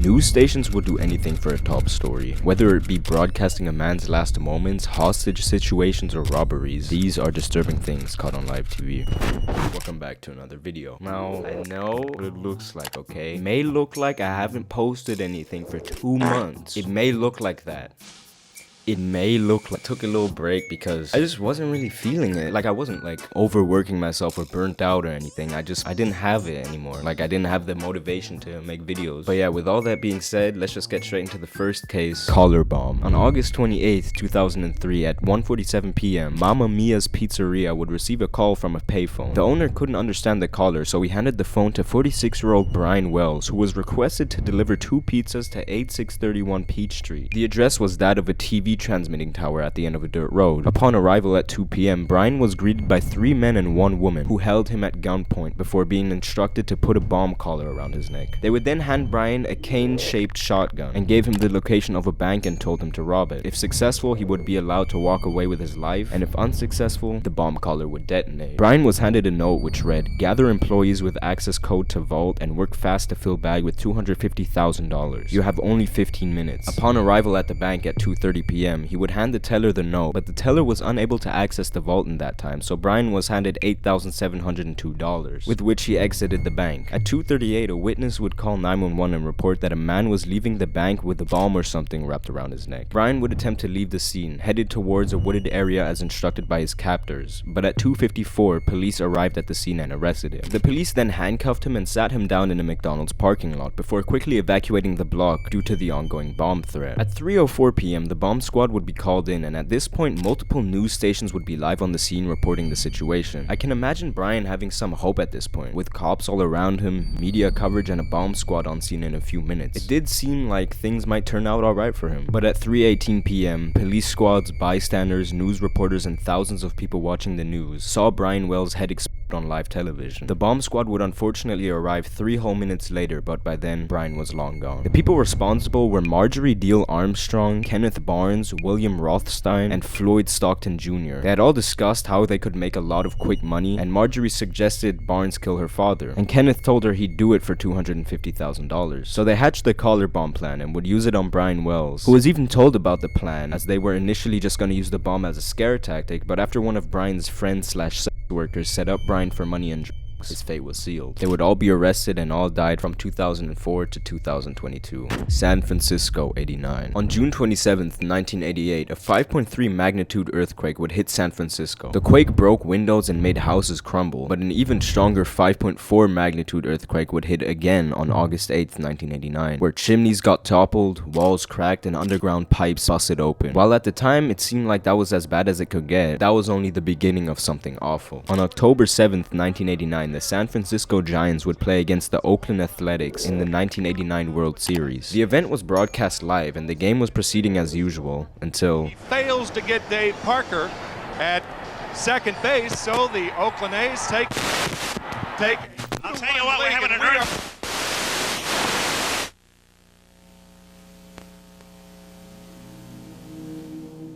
News stations will do anything for a top story, whether it be broadcasting a man's last moments, hostage situations, or robberies. These are disturbing things caught on live TV. Welcome back to another video. Now, I know what it looks like, okay? It may look like I haven't posted anything for 2 months. It may look like that. It may look like I took a little break because I just wasn't really feeling it. Like I wasn't like overworking myself or burnt out or anything. I didn't have it anymore. Like I didn't have the motivation to make videos. But yeah, with all that being said, let's just get straight into the first case, collar bomb. On August 28th, 2003 at 1:47 p.m., Mama Mia's Pizzeria would receive a call from a payphone. The owner couldn't understand the caller, so he handed the phone to 46-year-old Brian Wells, who was requested to deliver 2 pizzas to 8631 Peach Street. The address was that of a TV transmitting tower at the end of a dirt road. Upon arrival at 2 p.m., Brian was greeted by 3 men and 1 woman who held him at gunpoint before being instructed to put a bomb collar around his neck. They would then hand Brian a cane-shaped shotgun and gave him the location of a bank and told him to rob it. If successful, he would be allowed to walk away with his life, and if unsuccessful, the bomb collar would detonate. Brian was handed a note which read, "Gather employees with access code to vault and work fast to fill bag with $250,000. You have only 15 minutes." Upon arrival at the bank at 2:30 p.m., he would hand the teller the note, but the teller was unable to access the vault in that time, so Brian was handed $8,702, with which he exited the bank. At 2:38, a witness would call 911 and report that a man was leaving the bank with a bomb or something wrapped around his neck. Brian would attempt to leave the scene, headed towards a wooded area as instructed by his captors, but at 2:54, police arrived at the scene and arrested him. The police then handcuffed him and sat him down in a McDonald's parking lot before quickly evacuating the block due to the ongoing bomb threat. At 3:04 p.m., the bomb squad would be called in, and at this point multiple news stations would be live on the scene reporting the situation. I can imagine Brian having some hope at this point, with cops all around him, media coverage, and a bomb squad on scene in a few minutes. It did seem like things might turn out alright for him. But at 3:18 p.m., police squads, bystanders, news reporters, and thousands of people watching the news saw Brian Wells' head explode on live television. The bomb squad would unfortunately arrive 3 whole minutes later, but by then, Brian was long gone. The people responsible were Marjorie Deal Armstrong, Kenneth Barnes, William Rothstein, and Floyd Stockton Jr. They had all discussed how they could make a lot of quick money, and Marjorie suggested Barnes kill her father, and Kenneth told her he'd do it for $250,000. So they hatched the collar bomb plan and would use it on Brian Wells, who was even told about the plan, as they were initially just going to use the bomb as a scare tactic, but after one of Brian's friends/sex workers set up Brian for money and drugs, his fate was sealed. They would all be arrested and all died from 2004 to 2022. San Francisco, 89. On June 27th, 1988, a 5.3 magnitude earthquake would hit San Francisco. The quake broke windows and made houses crumble, but an even stronger 5.4 magnitude earthquake would hit again on August 8th, 1989, where chimneys got toppled, walls cracked, and underground pipes busted open. While at the time it seemed like that was as bad as it could get, that was only the beginning of something awful. On October 7th, 1989, the San Francisco Giants would play against the Oakland Athletics in the 1989 World Series. The event was broadcast live and the game was proceeding as usual until he fails to get Dave Parker at second base, so the Oakland A's take. I'll tell you what, we're having an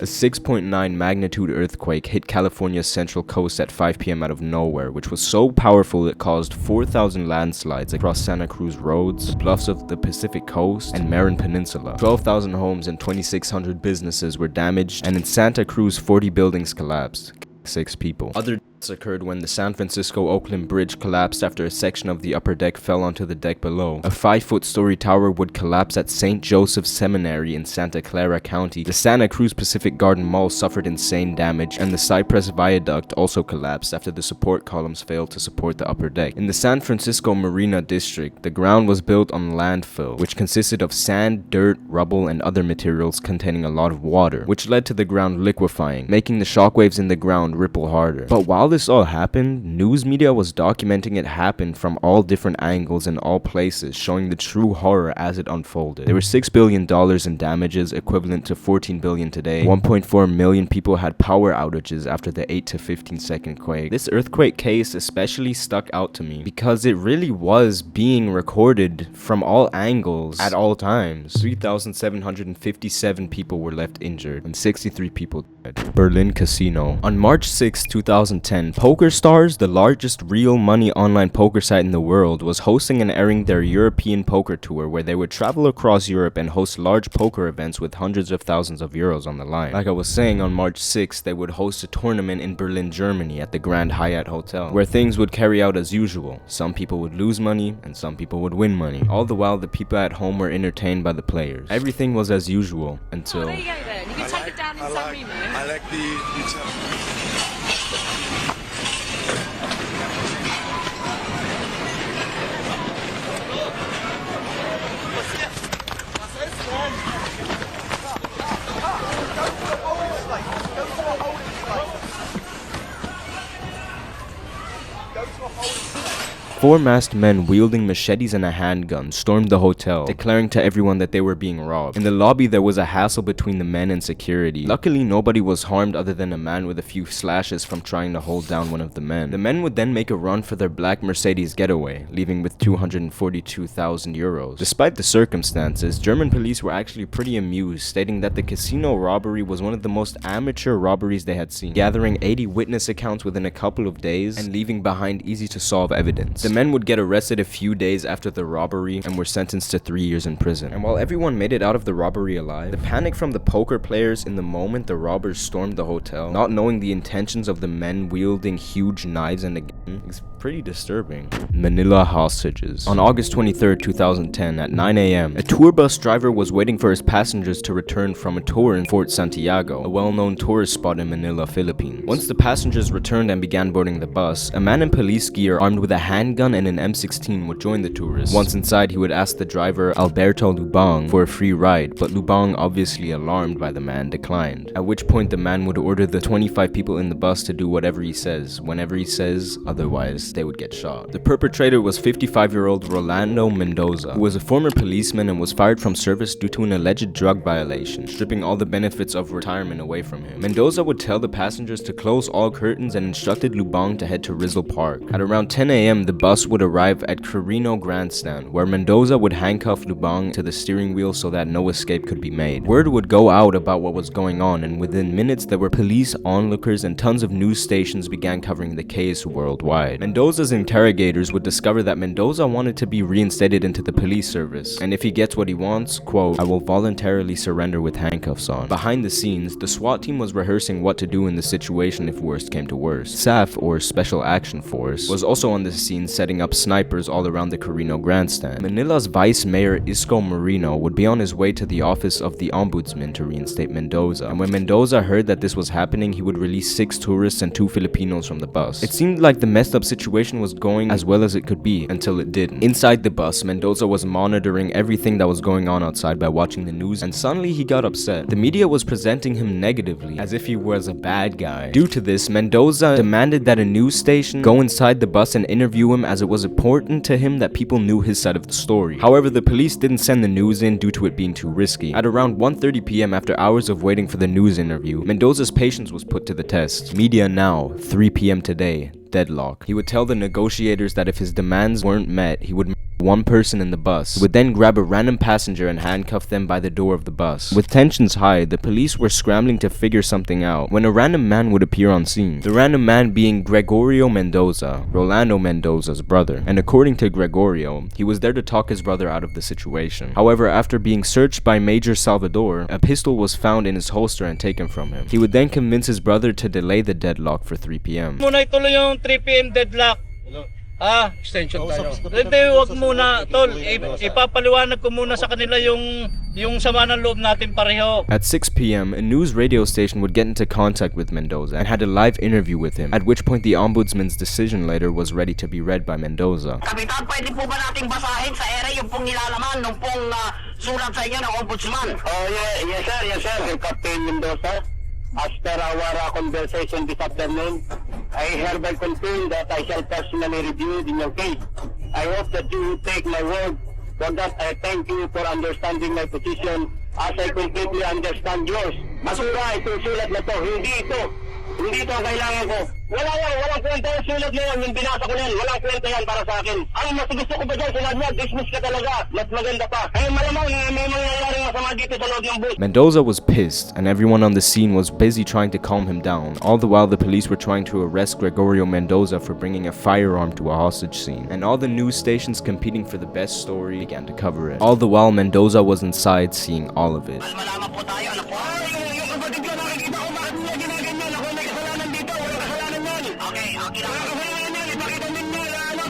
A 6.9 magnitude earthquake hit California's central coast at 5 p.m. out of nowhere, which was so powerful it caused 4,000 landslides across Santa Cruz roads, bluffs of the Pacific coast, and Marin Peninsula. 12,000 homes and 2,600 businesses were damaged, and in Santa Cruz 40 buildings collapsed. 6 people. Other deaths occurred when the San Francisco-Oakland Bridge collapsed after a section of the upper deck fell onto the deck below. A 5-foot-story tower would collapse at St. Joseph's Seminary in Santa Clara County. The Santa Cruz Pacific Garden Mall suffered insane damage, and the Cypress Viaduct also collapsed after the support columns failed to support the upper deck. In the San Francisco Marina District, the ground was built on landfill, which consisted of sand, dirt, rubble, and other materials containing a lot of water, which led to the ground liquefying, making the shockwaves in the ground ripple harder. But while this all happened, news media was documenting it happen from all different angles in all places, showing the true horror as it unfolded. There were $6 billion in damages, equivalent to $14 billion today. 1.4 million people had power outages after the 8 to 15 second quake. This earthquake case especially stuck out to me because it really was being recorded from all angles at all times. 3,757 people were left injured and 63 people died. Berlin Casino. On March 6, 2010, 2010, PokerStars, the largest real money online poker site in the world, was hosting and airing their European poker tour, where they would travel across Europe and host large poker events with hundreds of thousands of euros on the line. Like I was saying, on March 6th, they would host a tournament in Berlin, Germany at the Grand Hyatt Hotel, where things would carry out as usual. Some people would lose money and some people would win money. All the while, the people at home were entertained by the players. Everything was as usual until... Oh, there you go then. You can take it down in some room. I like the Four masked men wielding machetes and a handgun stormed the hotel, declaring to everyone that they were being robbed. In the lobby, there was a hassle between the men and security. Luckily, nobody was harmed other than a man with a few slashes from trying to hold down one of the men. The men would then make a run for their black Mercedes getaway, leaving with 242,000 euros. Despite the circumstances, German police were actually pretty amused, stating that the casino robbery was one of the most amateur robberies they had seen, gathering 80 witness accounts within a couple of days and leaving behind easy-to-solve evidence. The men would get arrested a few days after the robbery and were sentenced to 3 years in prison. And while everyone made it out of the robbery alive, the panic from the poker players in the moment the robbers stormed the hotel, not knowing the intentions of the men wielding huge knives and a gun, is pretty disturbing. Manila hostages. On August 23rd, 2010 at 9 a.m., a tour bus driver was waiting for his passengers to return from a tour in Fort Santiago, a well-known tourist spot in Manila, Philippines. Once the passengers returned and began boarding the bus, a man in police gear armed with a handgun and an M16 would join the tourists. Once inside, he would ask the driver Alberto Lubang for a free ride, but Lubang, obviously alarmed by the man, declined. At which point the man would order the 25 people in the bus to do whatever he says, whenever he says, otherwise they would get shot. The perpetrator was 55-year-old Rolando Mendoza, who was a former policeman and was fired from service due to an alleged drug violation, stripping all the benefits of retirement away from him. Mendoza would tell the passengers to close all curtains and instructed Lubang to head to Rizal Park. At around 10 a.m., the bus would arrive at Carino Grandstand, where Mendoza would handcuff Lubang to the steering wheel so that no escape could be made. Word would go out about what was going on, and within minutes there were police, onlookers, and tons of news stations began covering the case worldwide. Mendoza's interrogators would discover that Mendoza wanted to be reinstated into the police service, and if he gets what he wants, quote, I will voluntarily surrender with handcuffs on. Behind the scenes, the SWAT team was rehearsing what to do in the situation if worst came to worst. SAF, or Special Action Force, was also on the scene setting up snipers all around the Carino Grandstand. Manila's Vice Mayor Isko Moreno would be on his way to the office of the Ombudsman to reinstate Mendoza, and when Mendoza heard that this was happening, he would release 6 tourists and 2 Filipinos from the bus. It seemed like the messed up situation was going as well as it could be, until it didn't. Inside the bus, Mendoza was monitoring everything that was going on outside by watching the news, and suddenly he got upset. The media was presenting him negatively, as if he was a bad guy. Due to this, Mendoza demanded that a news station go inside the bus and interview him, as it was important to him that people knew his side of the story. However, the police didn't send the news in due to it being too risky. At around 1:30 p.m. after hours of waiting for the news interview, Mendoza's patience was put to the test. Media now, 3 p.m. today. Deadlock. He would tell the negotiators that if his demands weren't met, he would one person in the bus. He would then grab a random passenger and handcuff them by the door of the bus. With tensions high, the police were scrambling to figure something out when a random man would appear on scene. The random man being Gregorio Mendoza, Rolando Mendoza's brother. And according to Gregorio, he was there to talk his brother out of the situation. However, after being searched by Major Salvador, a pistol was found in his holster and taken from him. He would then convince his brother to delay the deadlock for 3 p.m. Muna ituloy yung 3 p.m. deadlock. Extension tayo. Hindi, wag muna, tol. Ipapaliwanag ko muna sa kanila yung sama ng loob natin pareho. At 6 p.m., a news radio station would get into contact with Mendoza and had a live interview with him, at which point the Ombudsman's decision letter was ready to be read by Mendoza. Kapitan, pwede po ba nating basahin sa ere yung pong nilalaman nung pong sulat sa inyo ng Ombudsman? Yes sir, Captain Mendoza. As per our conversation this afternoon, I hereby confirm that I shall personally review your case. I hope that you take my word. For that, I thank you for understanding my position as I completely understand yours. Basura itong sulat na to. Hindi ito ang kailangan ko. Walang kwenta yung sulat na yan, yung binasa ko na yan. Walang kwenta yan para sa akin. Ang mas gusto ko ba dyan, sinabi niya, dismiss ka talaga. Mas maganda pa. Kaya malamang may mangyayaring masama dito sa loob ng bus. Mendoza was pissed, and everyone on the scene was busy trying to calm him down. All the while, the police were trying to arrest Gregorio Mendoza for bringing a firearm to a hostage scene. And all the news stations competing for the best story began to cover it. All the while, Mendoza was inside seeing all of it. Malaman po tayo, ano po? Yung kapatid ko, nakikita ko bakit nila ginaganyan. Ako may kasalanan dito, wala kasalanan yan. Okay, kasalanan yan. Ipakita ninyo,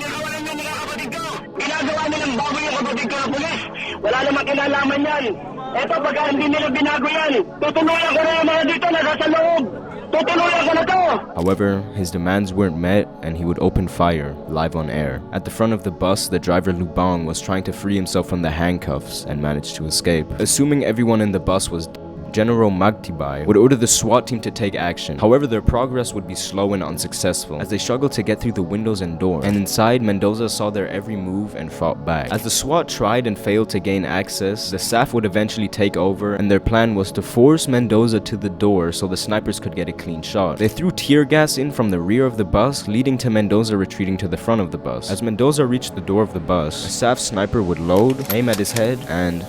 nakawalan nyo nila kapatid ko. Ginagawa nilang bago yung kapatid ko na pulis. Wala namang kinalaman yan. Eto, pagka hindi nila binago yan, tutuluyan ko na yung mga dito na nasa loob. Tutuluyan ko na to. However, his demands weren't met, and he would open fire live on air. At the front of the bus, the driver Lubang was trying to free himself from the handcuffs and managed to escape. Assuming everyone in the bus was General Magtibay would order the SWAT team to take action. However, their progress would be slow and unsuccessful as they struggled to get through the windows and door. And inside, Mendoza saw their every move and fought back. As the SWAT tried and failed to gain access, the SAF would eventually take over, and their plan was to force Mendoza to the door so the snipers could get a clean shot. They threw tear gas in from the rear of the bus, leading to Mendoza retreating to the front of the bus. As Mendoza reached the door of the bus, a SAF sniper would load, aim at his head, and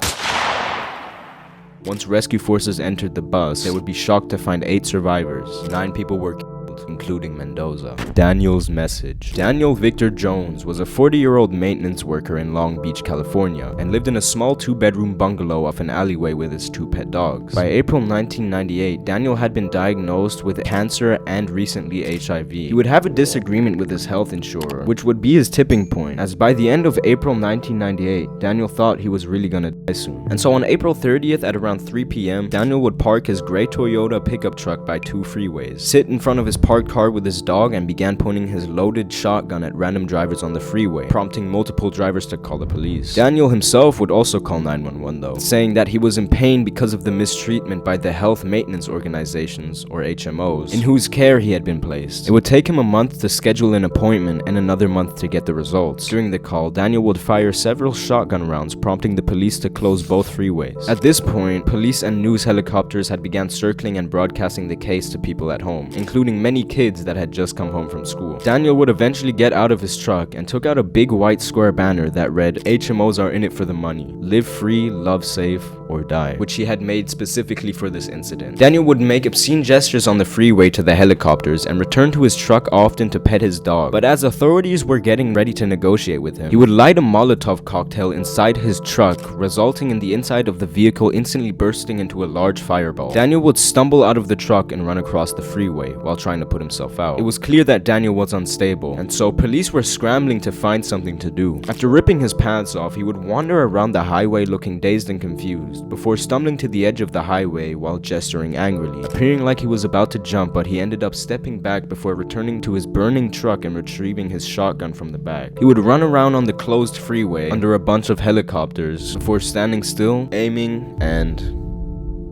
once rescue forces entered the bus, they would be shocked to find 8 survivors. 9 people were killed, including Mendoza. Daniel's message. Daniel Victor Jones was a 40-year-old maintenance worker in Long Beach, California, and lived in a small 2-bedroom bungalow off an alleyway with his 2 pet dogs. By April 1998, Daniel had been diagnosed with cancer and recently HIV. He would have a disagreement with his health insurer, which would be his tipping point, as by the end of April 1998, Daniel thought he was really gonna die soon. And so on April 30th at around 3 p.m., Daniel would park his gray Toyota pickup truck by 2 freeways, sit in front of his parked car with his dog, and began pointing his loaded shotgun at random drivers on the freeway, prompting multiple drivers to call the police. Daniel himself would also call 911 though, saying that he was in pain because of the mistreatment by the health maintenance organizations, or HMOs, in whose care he had been placed. It would take him a month to schedule an appointment and another month to get the results. During the call, Daniel would fire several shotgun rounds, prompting the police to close both freeways. At this point, police and news helicopters had begun circling and broadcasting the case to people at home, including many kids that had just come home from school. Daniel would eventually get out of his truck and took out a big white square banner that read, "HMOs are in it for the money. Live free, love safe, or die," which he had made specifically for this incident. Daniel would make obscene gestures on the freeway to the helicopters and return to his truck often to pet his dog. But as authorities were getting ready to negotiate with him, he would light a Molotov cocktail inside his truck, resulting in the inside of the vehicle instantly bursting into a large fireball. Daniel would stumble out of the truck and run across the freeway while trying to put himself out. It was clear that Daniel was unstable, and so police were scrambling to find something to do. After ripping his pants off, he would wander around the highway looking dazed and confused, before stumbling to the edge of the highway while gesturing angrily, appearing like he was about to jump, but he ended up stepping back before returning to his burning truck and retrieving his shotgun from the back. He would run around on the closed freeway under a bunch of helicopters before standing still, aiming, and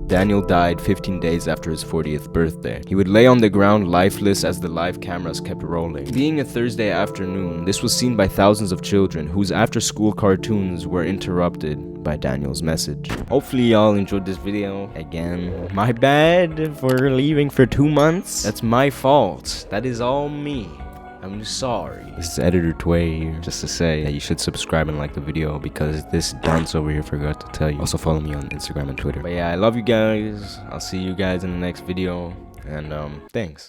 Daniel died 15 days after his 40th birthday. He would lay on the ground lifeless as the live cameras kept rolling. Being a Thursday afternoon, this was seen by thousands of children whose after-school cartoons were interrupted by Daniel's message. Hopefully y'all enjoyed this video. Again, my bad for leaving for 2 months. That's my fault. That is all me. I'm sorry. This is Editor Twae here, just to say that you should subscribe and like the video because this dunce over here forgot to tell you. Also follow me on Instagram and Twitter. But yeah, I love you guys. I'll see you guys in the next video, and thanks.